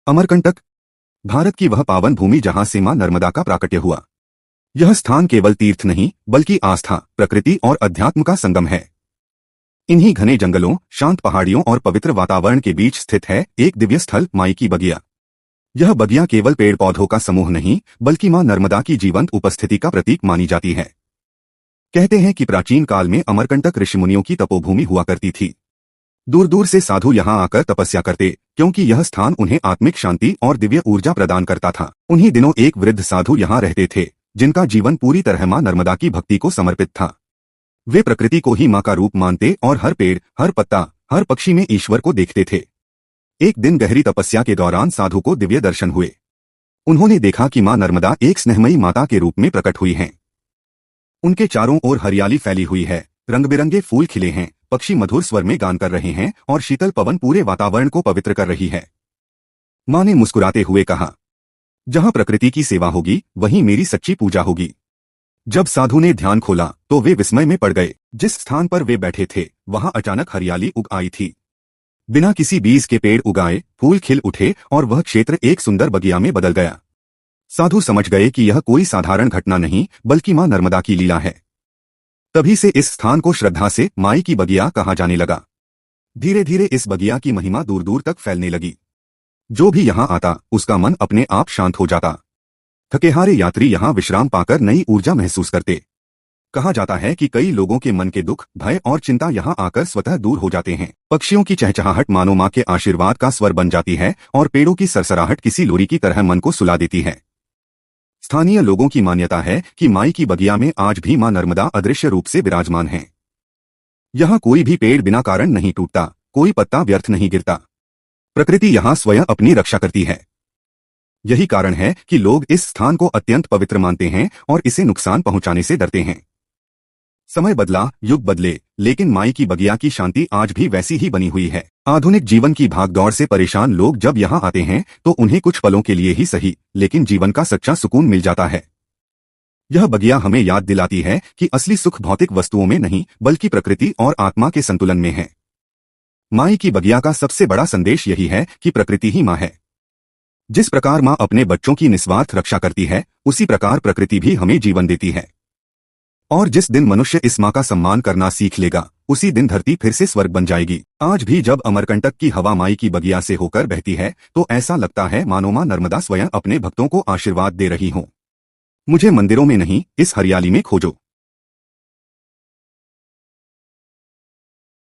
अमरकंटक भारत की वह पावन भूमि जहां से मां नर्मदा का प्राकट्य हुआ। यह स्थान केवल तीर्थ नहीं बल्कि आस्था, प्रकृति और अध्यात्म का संगम है। इन्हीं घने जंगलों, शांत पहाड़ियों और पवित्र वातावरण के बीच स्थित है एक दिव्य स्थल, माई की बगिया। यह बगिया केवल पेड़ पौधों का समूह नहीं बल्कि मां नर्मदा की जीवंत उपस्थिति का प्रतीक मानी जाती है। कहते हैं कि प्राचीन काल में अमरकंटक ऋषिमुनियों की तपोभूमि हुआ करती थी। दूर दूर से साधु यहाँ आकर तपस्या करते, क्योंकि यह स्थान उन्हें आत्मिक शांति और दिव्य ऊर्जा प्रदान करता था। उन्हीं दिनों एक वृद्ध साधु यहाँ रहते थे, जिनका जीवन पूरी तरह मां नर्मदा की भक्ति को समर्पित था। वे प्रकृति को ही मां का रूप मानते और हर पेड़, हर पत्ता, हर पक्षी में ईश्वर को देखते थे। एक दिन गहरी तपस्या के दौरान साधु को दिव्य दर्शन हुए। उन्होंने देखा कि मां नर्मदा एक स्नेहमयी माता के रूप में प्रकट हुई हैं। उनके चारों ओर हरियाली फैली हुई है, रंग बिरंगे फूल खिले हैं, पक्षी मधुर स्वर में गान कर रहे हैं और शीतल पवन पूरे वातावरण को पवित्र कर रही है। मां ने मुस्कुराते हुए कहा, जहां प्रकृति की सेवा होगी वहीं मेरी सच्ची पूजा होगी। जब साधु ने ध्यान खोला तो वे विस्मय में पड़ गए। जिस स्थान पर वे बैठे थे वहां अचानक हरियाली उग आई थी। बिना किसी बीज के पेड़ उगाए, फूल खिल उठे और वह क्षेत्र एक सुंदर बगिया में बदल गया। साधु समझ गए कि यह कोई साधारण घटना नहीं बल्कि मां नर्मदा की लीला है। तभी से इस स्थान को श्रद्धा से माई की बगिया कहा जाने लगा। धीरे धीरे इस बगिया की महिमा दूर दूर तक फैलने लगी। जो भी यहाँ आता उसका मन अपने आप शांत हो जाता। थकेहारे यात्री यहाँ विश्राम पाकर नई ऊर्जा महसूस करते। कहा जाता है कि कई लोगों के मन के दुख, भय और चिंता यहाँ आकर स्वतः दूर हो जाते हैं। पक्षियों की चहचहाहट मानो मां के आशीर्वाद का स्वर बन जाती है और पेड़ों की सरसराहट किसी लोरी की तरह मन को सुला देती है। स्थानीय लोगों की मान्यता है कि माई की बगिया में आज भी मां नर्मदा अदृश्य रूप से विराजमान हैं। यहाँ कोई भी पेड़ बिना कारण नहीं टूटता, कोई पत्ता व्यर्थ नहीं गिरता। प्रकृति यहाँ स्वयं अपनी रक्षा करती है। यही कारण है कि लोग इस स्थान को अत्यंत पवित्र मानते हैं और इसे नुकसान पहुंचाने से डरते हैं। समय बदला, युग बदले, लेकिन माई की बगिया की शांति आज भी वैसी ही बनी हुई है। आधुनिक जीवन की भागदौड़ से परेशान लोग जब यहाँ आते हैं तो उन्हें कुछ पलों के लिए ही सही, लेकिन जीवन का सच्चा सुकून मिल जाता है। यह बगिया हमें याद दिलाती है कि असली सुख भौतिक वस्तुओं में नहीं बल्कि प्रकृति और आत्मा के संतुलन में है। माई की बगिया का सबसे बड़ा संदेश यही है कि प्रकृति ही मां है। जिस प्रकार मां अपने बच्चों की निस्वार्थ रक्षा करती है, उसी प्रकार प्रकृति भी हमें जीवन देती है। और जिस दिन मनुष्य इस मां का सम्मान करना सीख लेगा, उसी दिन धरती फिर से स्वर्ग बन जाएगी। आज भी जब अमरकंटक की हवा माई की बगिया से होकर बहती है तो ऐसा लगता है मानो मां नर्मदा स्वयं अपने भक्तों को आशीर्वाद दे रही हो। मुझे मंदिरों में नहीं, इस हरियाली में खोजो।